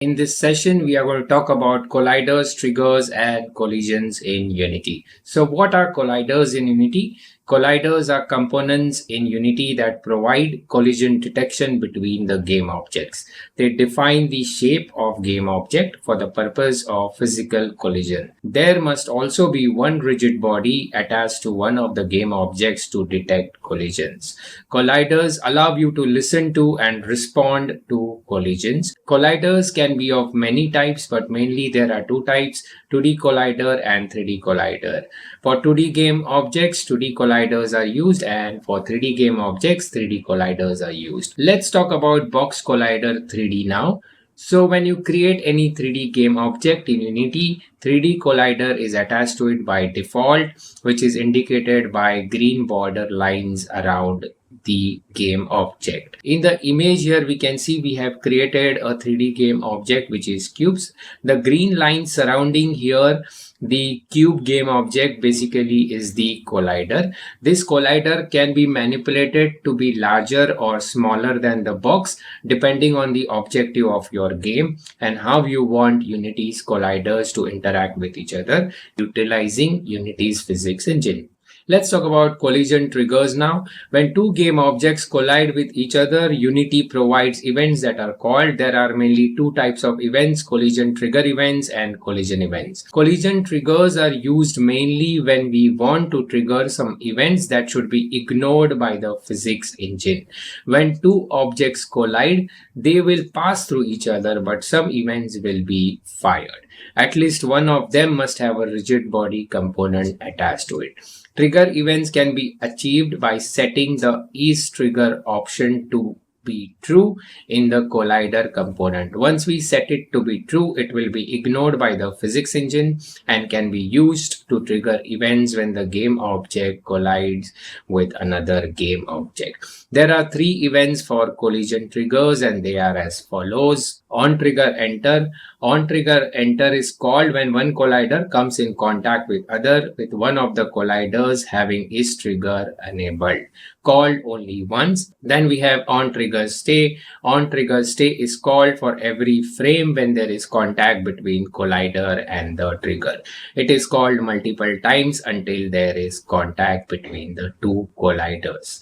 In this session, we are going to talk about colliders, triggers, and collisions in Unity. So what are colliders in Unity? Colliders are components in Unity that provide collision detection between the game objects. They define the shape of game object for the purpose of physical collision. There must also be one rigid body attached to one of the game objects to detect collisions. Colliders allow you to listen to and respond to collisions. Colliders can be of many types, but mainly there are two types: 2D collider and 3D collider. For 2D game objects, 2D colliders are used, and for 3D game objects, 3D colliders are used. Let's talk about box collider 3D now. So when you create any 3D game object in Unity, 3D collider is attached to it by default, which is indicated by green border lines around the game object. In the image here, we can see we have created a 3D game object, which is cubes. The green line surrounding here the cube game object basically is the collider. This collider can be manipulated to be larger or smaller than the box depending on the objective of your game and how you want Unity's colliders to interact with each other utilizing Unity's physics engine. Let's talk about collision triggers now. When two game objects collide with each other, Unity provides events that are called. There are mainly two types of events: collision trigger events and collision events. Collision triggers are used mainly when we want to trigger some events that should be ignored by the physics engine. When two objects collide, they will pass through each other, but some events will be fired. At least one of them must have a rigid body component attached to it. Trigger events can be achieved by setting the isTrigger option to be true in the collider component. Once we set it to be true, it will be ignored by the physics engine and can be used to trigger events when the game object collides with another game object. There are three events for collision triggers, and they are as follows. On trigger enter. On trigger enter is called when one collider comes in contact with other with one of the colliders having isTrigger enabled, called only once. Then we have on trigger stay. On trigger stay is called for every frame when there is contact between collider and the trigger. It is called multiple times until there is contact between the two colliders.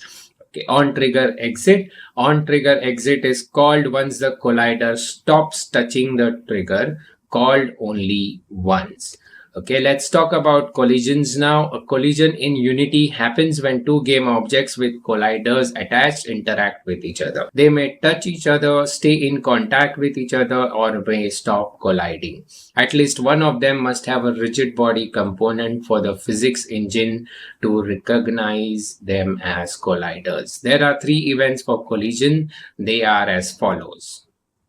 Okay. On trigger exit. On trigger exit is called once the collider stops touching the trigger, called only once. Okay, let's talk about collisions now. A collision in Unity happens when two game objects with colliders attached interact with each other. They may touch each other, stay in contact with each other, or may stop colliding. At least one of them must have a rigid body component for the physics engine to recognize them as colliders. There are three events for collision. They are as follows.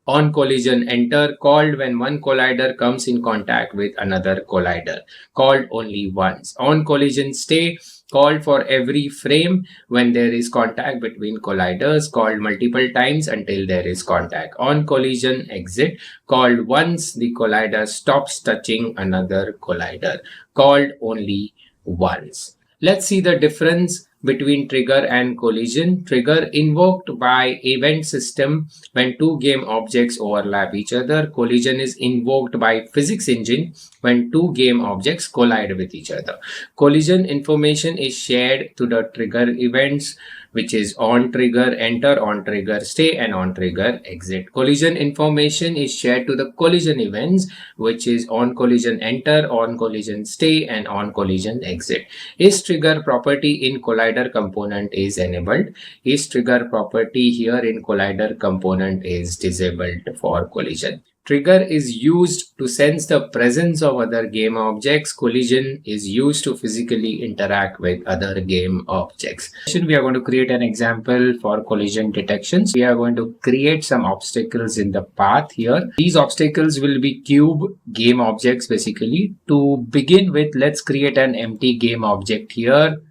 On collision enter, called when one collider comes in contact with another collider, called only once. On collision stay, called for every frame when there is contact between colliders, called multiple times until there is contact. On collision exit, called once the collider stops touching another collider, called only once. Let's see the difference between trigger and collision. Trigger invoked by event system when two game objects overlap each other. Collision is invoked by physics engine when two game objects collide with each other. Collision information is shared to the trigger events, which is on trigger enter, on trigger stay, and on trigger exit. Collision information is shared to the collision events, which is on collision enter, on collision stay, and on collision exit. isTrigger property in collider component is enabled. isTrigger property here in collider component is disabled for collision. Trigger is used to sense the presence of other game objects. Collision is used to physically interact with other game objects. We are going to create an example for collision detections. We are going to create some obstacles in the path here. These obstacles will be cube game objects basically. To begin with, let's create an empty game object here.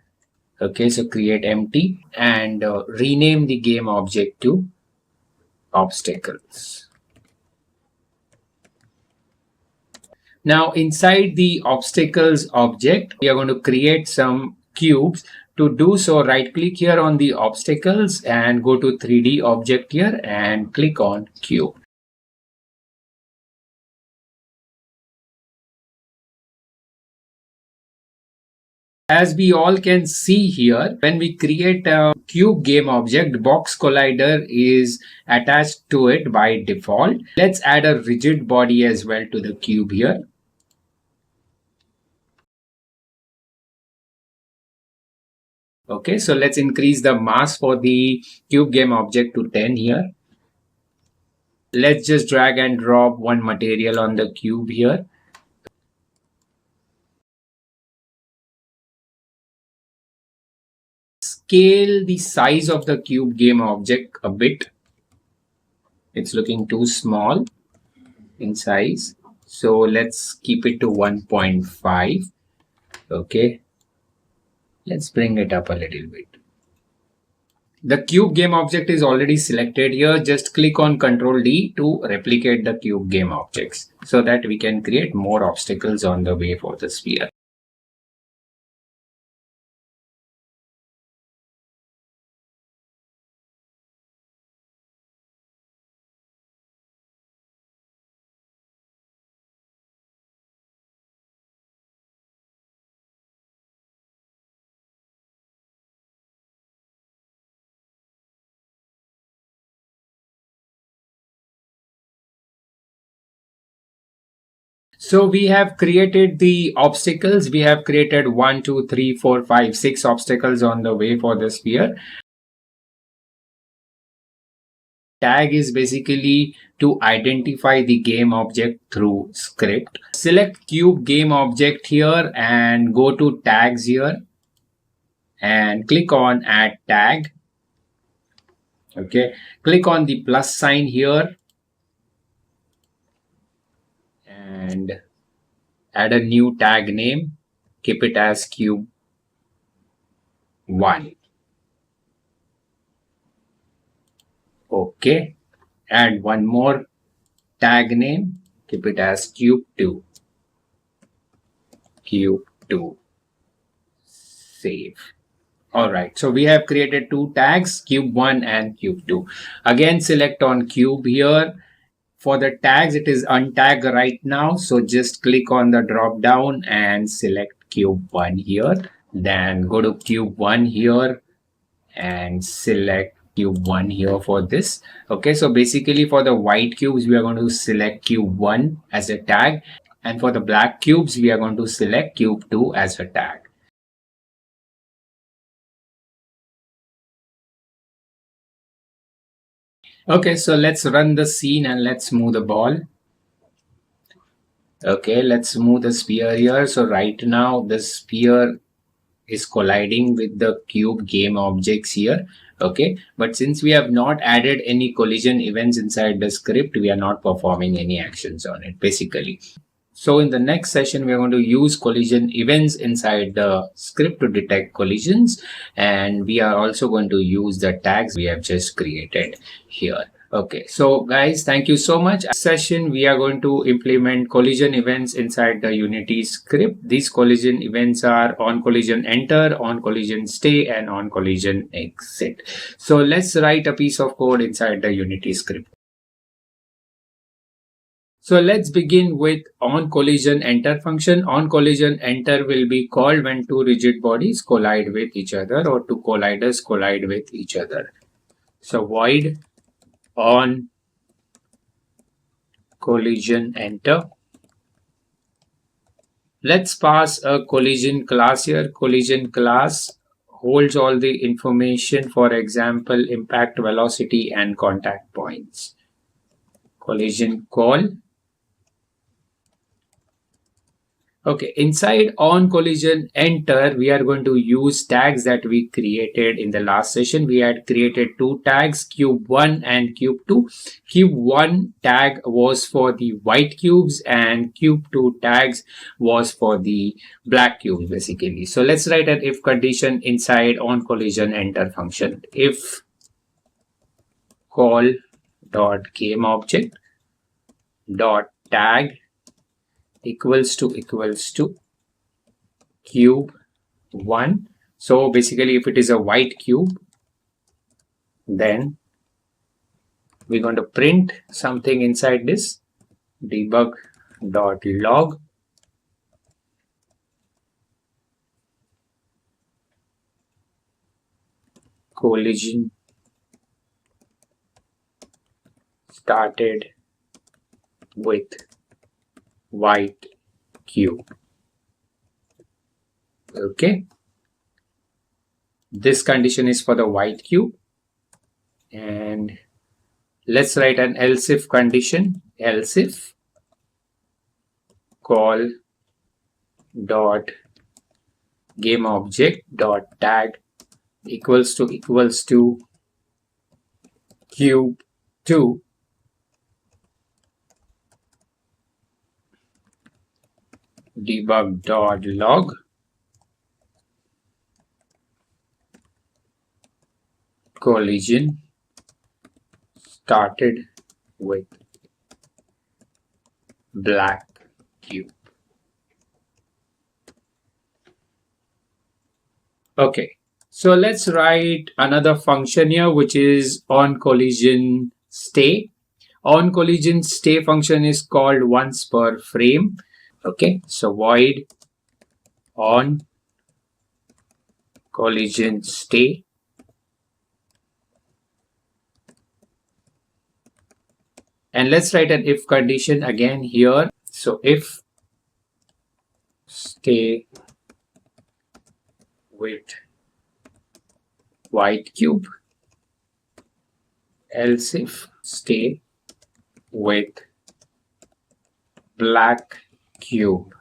Okay, so create empty and rename the game object to obstacles. Now inside the obstacles object, we are going to create some cubes. To do so, right click here on the obstacles and go to 3D object here and click on cube. As we all can see here, when we create a cube game object, box collider is attached to it by default. Let's add a rigid body as well to the cube here. Okay, so let's increase the mass for the cube game object to 10 here. Let's just drag and drop one material on the cube here. Scale the size of the cube game object a bit. It's looking too small in size. So let's keep it to 1.5. Okay. Let's bring it up a little bit. The cube game object is already selected here. Just click on Ctrl D to replicate the cube game objects so that we can create more obstacles on the way for the sphere. So we have created the obstacles. We have created 1, 2, 3, 4, 5, 6 obstacles on the way for the sphere. Tag is basically to identify the game object through script. Select cube game object here and go to tags here and click on add tag. Okay, click on the plus sign here and add a new tag name. Keep it as cube 1. Okay, add one more tag name. Keep it as cube 2. Cube 2. Save. Alright, so we have created two tags, cube 1 and cube 2. Again, select on cube here. For the tags, it is untag right now. So just click on the drop down and select cube 1 here. Then go to cube 1 here and select cube 1 here for this. Okay, so basically for the white cubes, we are going to select cube 1 as a tag. And for the black cubes, we are going to select cube 2 as a tag. Okay, so let's run the scene and let's move the ball. Okay, let's move the sphere here. So right now the sphere is colliding with the cube game objects here. Okay, but since we have not added any collision events inside the script, we are not performing any actions on it basically. So in the next session, we are going to use collision events inside the script to detect collisions. And we are also going to use the tags we have just created here. Okay, so guys, thank you so much. This session, we are going to implement collision events inside the Unity script. These collision events are on collision enter, on collision stay, and on collision exit. So let's write a piece of code inside the Unity script. So let's begin with on collision enter function. On collision enter will be called when two rigid bodies collide with each other or two colliders collide with each other. So void on collision enter. Let's pass a collision class here. Collision class holds all the information, for example, impact velocity and contact points. Collision call. Okay, inside on collision enter, we are going to use tags that we created in the last session. We had created two tags, cube 1 and cube 2. Cube 1 tag was for the white cubes and cube 2 tags was for the black cubes basically. So let's write an if condition inside on collision enter function. If call dot game object dot tag equals to cube 1. So basically if it is a white cube, then we're going to print something inside this debug.log collision started with white cube. Okay. This condition is for the white cube. And let's write an else if condition. Else if call dot game object dot tag equals to cube 2 debug dot log collision started with black cube. Okay, so let's write another function here, which is on collision stay. On collision stay function is called once per frame. Okay, so void on collision stay. And let's write an if condition again here. So if stay with white cube, else if stay with black cube.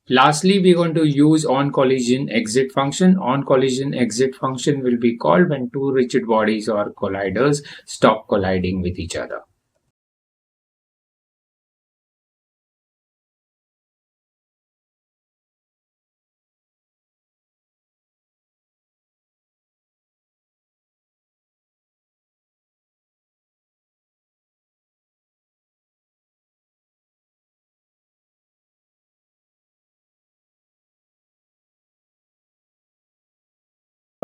Lastly, we're going to use on collision exit function. On collision exit function will be called when two rigid bodies or colliders stop colliding with each other.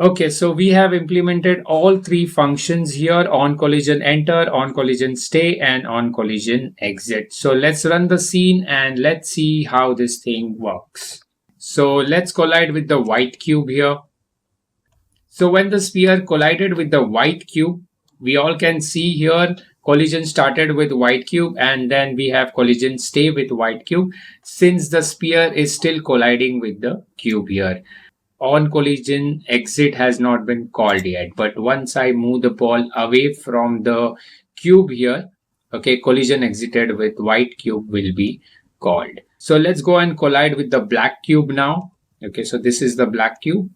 Okay, so we have implemented all three functions here: on collision enter, on collision stay, and on collision exit. So let's run the scene and let's see how this thing works. So let's collide with the white cube here. So when the sphere collided with the white cube, we all can see here collision started with white cube and then we have collision stay with white cube, since the sphere is still colliding with the cube here. On collision exit has not been called yet, but once I move the ball away from the cube here, okay, collision exited with white cube will be called. So let's go and collide with the black cube now. Okay, so this is the black cube.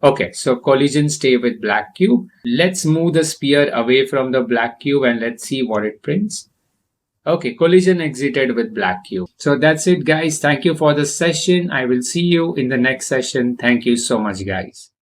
Okay, so collision stay with black cube. Let's move the sphere away from the black cube and let's see what it prints. Okay, collision exited with black cube. So that's it, guys. Thank you for the session. I will see you in the next session. Thank you so much, guys.